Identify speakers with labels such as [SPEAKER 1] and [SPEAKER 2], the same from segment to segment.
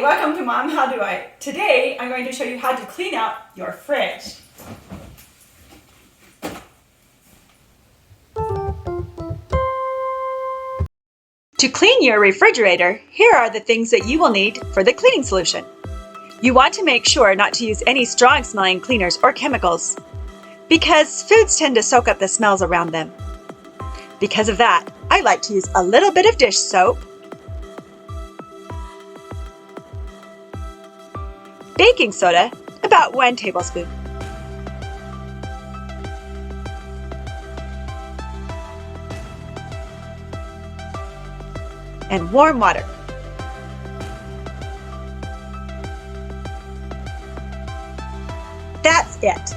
[SPEAKER 1] welcome to Mom How Do I? Today I'm going to show you how to clean out your fridge. To clean your refrigerator, here are the things that you will need for the cleaning solution. You want to make sure not to use any strong smelling cleaners or chemicals because foods tend to soak up the smells around them. Because of that, I like to use a little bit of dish soap, baking soda, about 1 tablespoon, and warm water. That's it.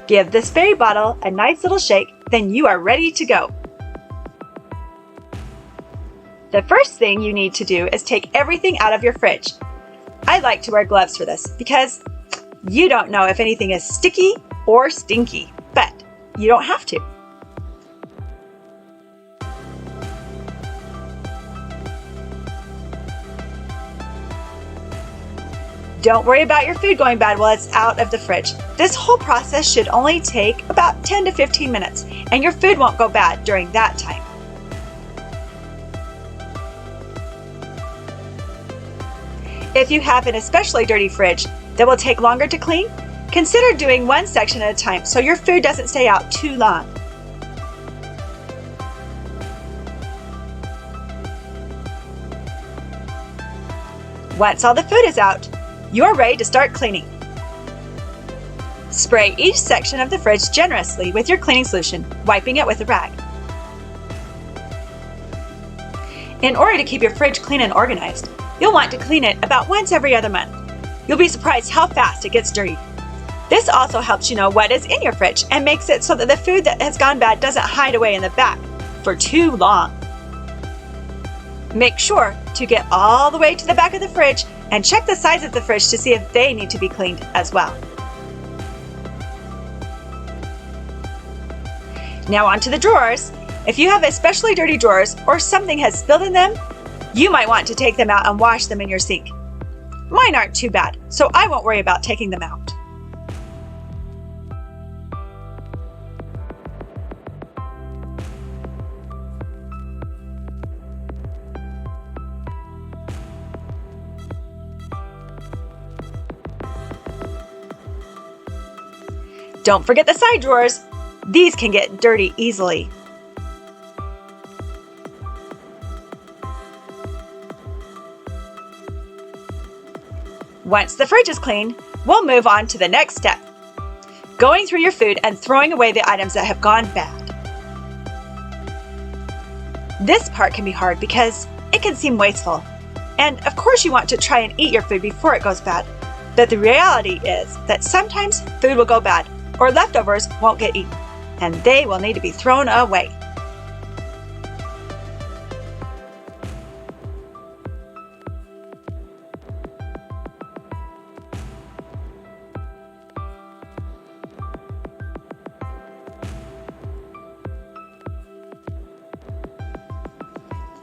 [SPEAKER 1] Give the spray bottle a nice little shake, then you are ready to go. The first thing you need to do is take everything out of your fridge. I like to wear gloves for this because you don't know if anything is sticky or stinky, but you don't have to. Don't worry about your food going bad while it's out of the fridge. This whole process should only take about 10 to 15 minutes, and your food won't go bad during that time. If you have an especially dirty fridge that will take longer to clean, consider doing one section at a time so your food doesn't stay out too long. Once all the food is out, you are ready to start cleaning. Spray each section of the fridge generously with your cleaning solution, wiping it with a rag. In order to keep your fridge clean and organized, you'll want to clean it about once every other month. You'll be surprised how fast it gets dirty. This also helps you know what is in your fridge and makes it so that the food that has gone bad doesn't hide away in the back for too long. Make sure to get all the way to the back of the fridge and check the sides of the fridge to see if they need to be cleaned as well. Now onto the drawers. If you have especially dirty drawers or something has spilled in them, you might want to take them out and wash them in your sink. Mine aren't too bad, so I won't worry about taking them out. Don't forget the side drawers. These can get dirty easily. Once the fridge is clean, we'll move on to the next step, going through your food and throwing away the items that have gone bad. This part can be hard because it can seem wasteful. And of course you want to try and eat your food before it goes bad. But the reality is that sometimes food will go bad or leftovers won't get eaten, and they will need to be thrown away.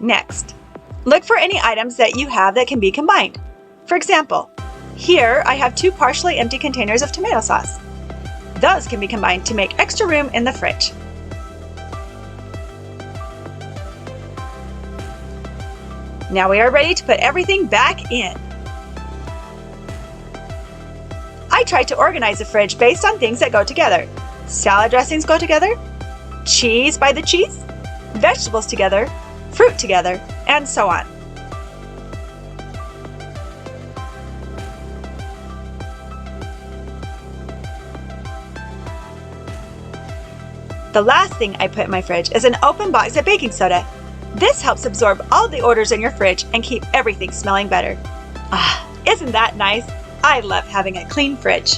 [SPEAKER 1] Next, look for any items that you have that can be combined. For example, here I have 2 partially empty containers of tomato sauce. Those can be combined to make extra room in the fridge. Now we are ready to put everything back in. I try to organize the fridge based on things that go together. Salad dressings go together, cheese by the cheese, vegetables together, fruit together, and so on. The last thing I put in my fridge is an open box of baking soda. This helps absorb all the odors in your fridge and keep everything smelling better. Ah, isn't that nice? I love having a clean fridge.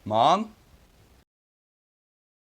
[SPEAKER 2] Mom?